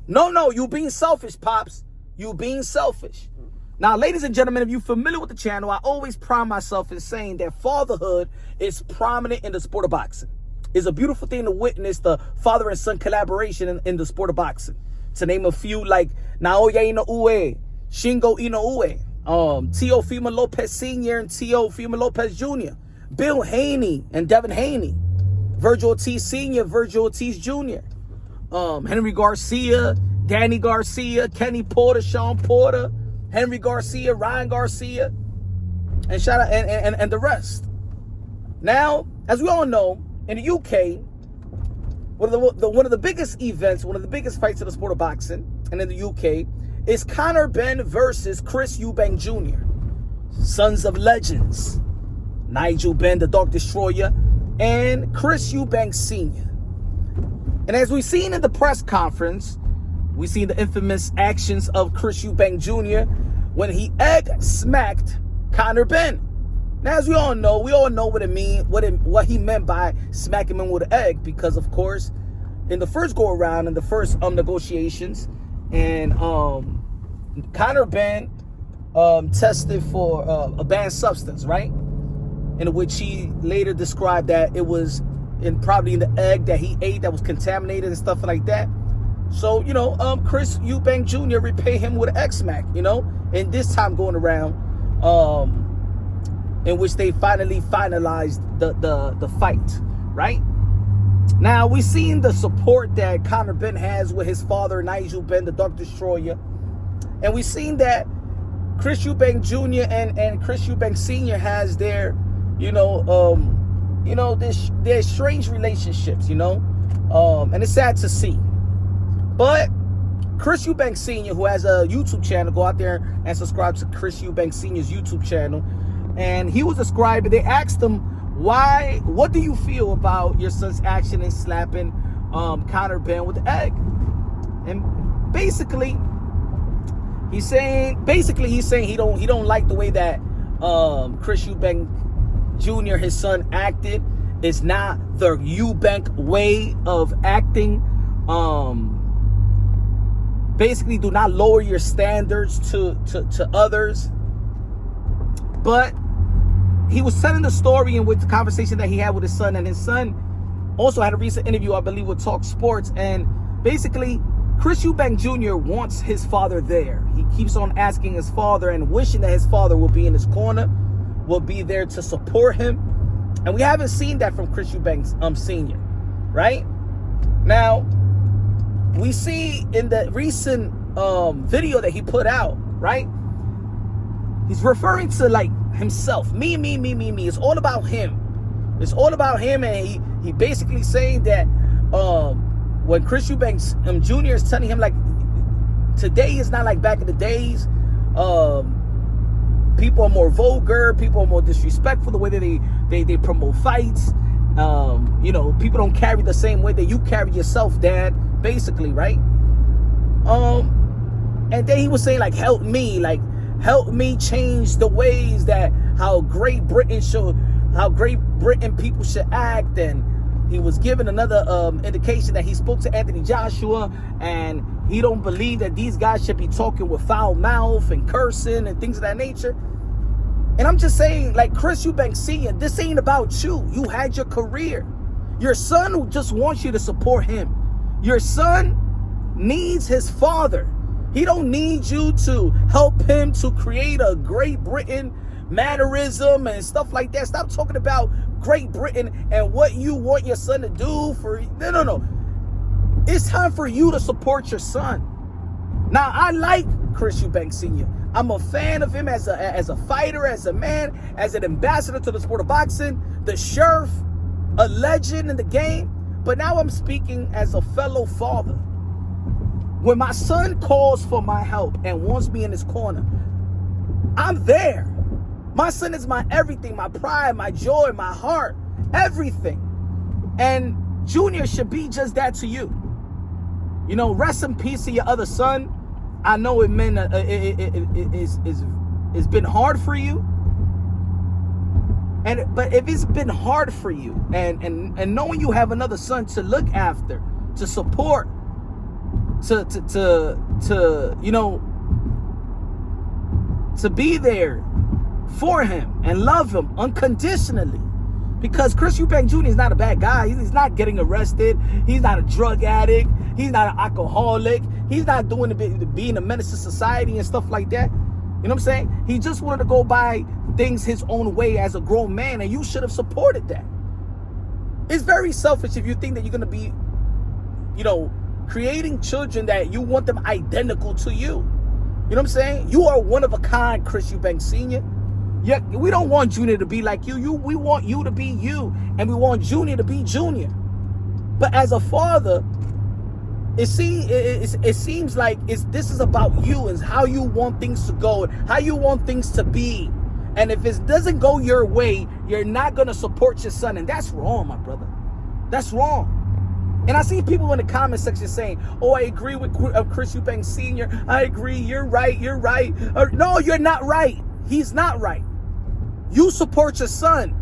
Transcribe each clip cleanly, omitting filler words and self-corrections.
No, you being selfish, Pops. You being selfish. Now, ladies and gentlemen, if you're familiar with the channel, I always pride myself in saying that fatherhood is prominent in the sport of boxing. It's a beautiful thing to witness the father and son collaboration in the sport of boxing. To name a few, like Naoya Inoue, Shingo Inoue, Teofimo Lopez Sr. and Teofimo Lopez Jr., Bill Haney and Devin Haney, Virgil Ortiz Sr., Virgil Ortiz Jr., Henry Garcia, Danny Garcia, Kenny Porter, Sean Porter, Henry Garcia, Ryan Garcia, and shout out and the rest. Now, as we all know, in the UK, one of the biggest events, one of the biggest fights in the sport of boxing, and in the UK, is Conor Benn versus Chris Eubank Jr., sons of legends, Nigel Benn, the Dark Destroyer, and Chris Eubank Sr. And as we've seen in the press conference, we've seen the infamous actions of Chris Eubank Jr. when he egg-smacked Conor Benn. Now, as we all know what it means, what he meant by smacking him with an egg, because of course, in the first go around, in the first negotiations, and Conor Benn tested for a banned substance, right? In which he later described that it was probably in the egg that he ate that was contaminated and stuff like that. So, Chris Eubank Jr. repay him with an egg smack, and this time going around, in which they finalized the fight, right? Now, we've seen the support that Conor Benn has with his father, Nigel Benn, the Dark Destroyer. And we've seen that Chris Eubank Jr. and Chris Eubank Sr. has their, their strange relationships, and it's sad to see. But Chris Eubank Sr., who has a YouTube channel, go out there and subscribe to Chris Eubank Sr.'s YouTube channel. And he was describing, they asked him, what do you feel about your son's action in slapping Conor Benn with the egg? And basically he's saying he don't like the way that Chris Eubank Jr., his son, acted. It's not the Eubank way of acting. Basically, do not lower your standards to others. But he was telling the story in which the conversation that he had with his son, and his son also had a recent interview, I believe, with Talk Sports. And basically, Chris Eubank Jr. wants his father there. He keeps on asking his father and wishing that his father will be in his corner, will be there to support him. And we haven't seen that from Chris Eubank Sr., right? Now, we see in the recent video that he put out, right? He's referring to like himself, me. It's all about him. It's all about him, and he basically saying that when Chris Eubank Jr. is telling him like today is not like back in the days. People are more vulgar, people are more disrespectful the way that they promote fights. People don't carry the same way that you carry yourself, Dad. Basically, right? And then he was saying like, help me change the ways that how Great Britain people should act. And he was given another indication that he spoke to Anthony Joshua, and he don't believe that these guys should be talking with foul mouth and cursing and things of that nature. And I'm just saying, like, Chris Eubank Sr., this ain't about you. You had your career. Your son just wants you to support him. Your son needs his father. He don't need you to help him to create a Great Britain mannerism and stuff like that. Stop talking about Great Britain and what you want your son to do for. No. It's time for you to support your son. Now, I like Chris Eubank Sr. I'm a fan of him as a fighter, as a man, as an ambassador to the sport of boxing, the sheriff, a legend in the game. But now I'm speaking as a fellow father. When my son calls for my help and wants me in his corner, I'm there. My son is my everything, my pride, my joy, my heart, everything. And Junior should be just that to you. Rest in peace to your other son. I know it's been hard for you. But if it's been hard for you, and knowing you have another son to look after, to support, to be there for him and love him unconditionally. Because Chris Eubank Jr. is not a bad guy. He's not getting arrested. He's not a drug addict. He's not an alcoholic. He's not doing being a menace to society and stuff like that. You know what I'm saying? He just wanted to go by things his own way as a grown man, and you should have supported that. It's very selfish if you think that you're going to be, creating children that you want them identical to you. You know what I'm saying? You are one of a kind, Chris Eubank Sr. Yeah, we don't want Junior to be like you. We want you to be you, and we want Junior to be Junior. But as a father, it seems like this is about you and how you want things to go and how you want things to be. And if it doesn't go your way, you're not going to support your son. And that's wrong, my brother. That's wrong. And I see people in the comment section saying, oh, I agree with Chris Eubank Sr. I agree. You're right. You're right. No, you're not right. He's not right. You support your son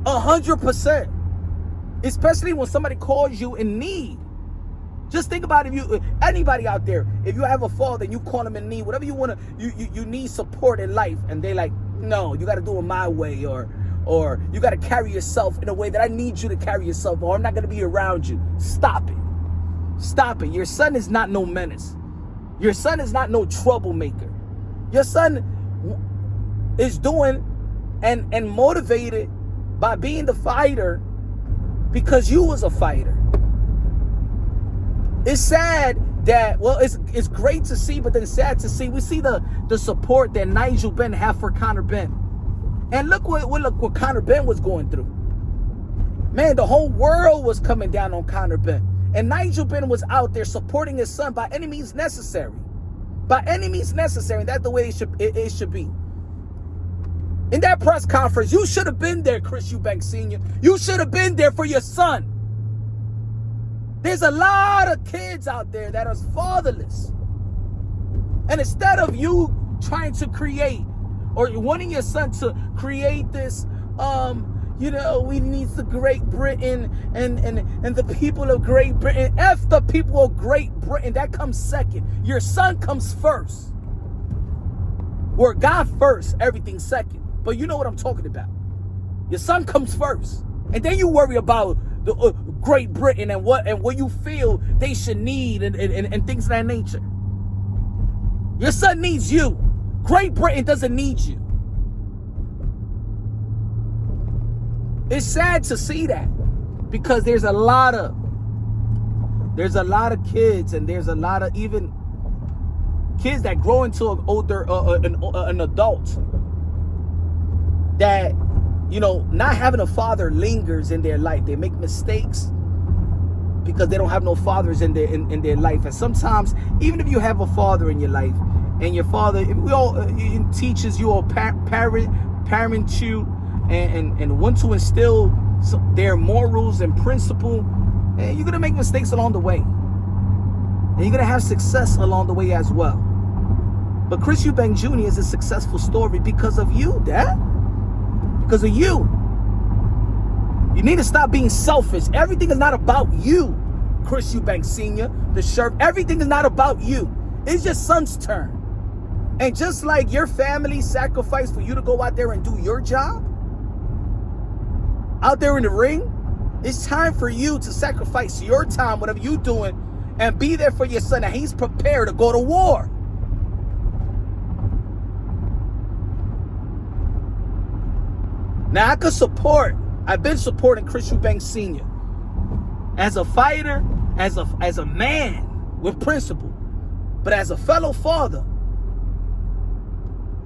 100%. Especially when somebody calls you in need. Just think about anybody out there, if you have a father and you call him in need, whatever you want to, you need support in life, and they like, no, you got to do it my way, or you got to carry yourself in a way that I need you to carry yourself, or I'm not going to be around you. Stop it. Stop it. Your son is not no menace. Your son is not no troublemaker. Your son is doing and motivated by being the fighter because you was a fighter. It's sad that, well, it's great to see, but then sad to see. We see the support that Nigel Benn have for Connor Benn. And look what Connor Benn was going through. Man, the whole world was coming down on Connor Benn. And Nigel Benn was out there supporting his son by any means necessary. By any means necessary. That's the way it should be. In that press conference, you should have been there, Chris Eubank Sr. You should have been there for your son. There's a lot of kids out there that are fatherless. And instead of you trying to create or wanting your son to create this, we need the Great Britain and the people of Great Britain. F the people of Great Britain. That comes second. Your son comes first. Where God first, everything second. But you know what I'm talking about. Your son comes first. And then you worry about the Great Britain and what you feel they should need and things of that nature. Your son needs you. Great Britain doesn't need you. It's sad to see that because there's a lot of kids, and there's a lot of even kids that grow into an adult that, not having a father lingers in their life. They make mistakes because they don't have no fathers in their life. And sometimes, even if you have a father in your life, and your father, teaches you or parent you, and want to instill their morals and principle, and you're gonna make mistakes along the way, and you're gonna have success along the way as well. But Chris Eubank Jr. is a successful story because of you, Dad. Because of you. You need to stop being selfish. Everything is not about you, Chris Eubank Sr., the sheriff. Everything is not about you. It's your son's turn. And just like your family sacrificed for you to go out there and do your job, out there in the ring, it's time for you to sacrifice your time, whatever you're doing, and be there for your son, and he's prepared to go to war. Now, I've been supporting Chris Eubank Sr. as a fighter, as a man with principle. But as a fellow father,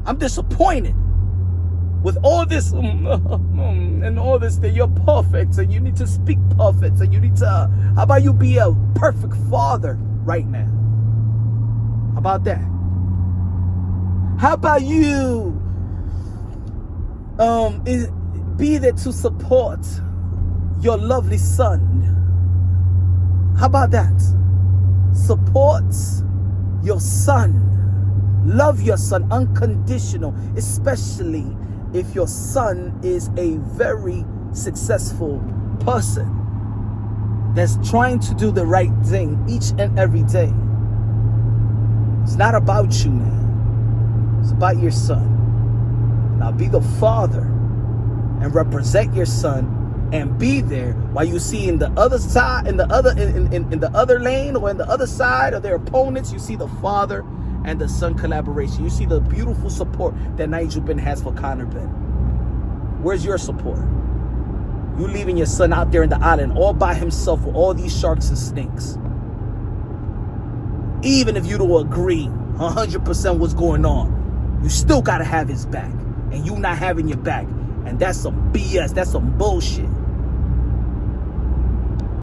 I'm disappointed with all this and all this that you're perfect, and you need to speak perfect, and you need to, how about you be a perfect father right now? How about that? How about you be there to support your lovely son? How about that? Support your son. Love your son unconditional, especially if your son is a very successful person. that's trying to do the right thing each and every day. It's not about you now. It's about your son. Now be the father and represent your son and be there while you see in the other side, in the other lane or in the other side of their opponents, you see the father and the son collaboration. You see the beautiful support that Nigel Benn has for Connor Benn. Where's your support? You leaving your son out there in the island all by himself with all these sharks and snakes. Even if you don't agree 100% what's going on, you still got to have his back. And you not having your back. And that's some BS. That's some bullshit.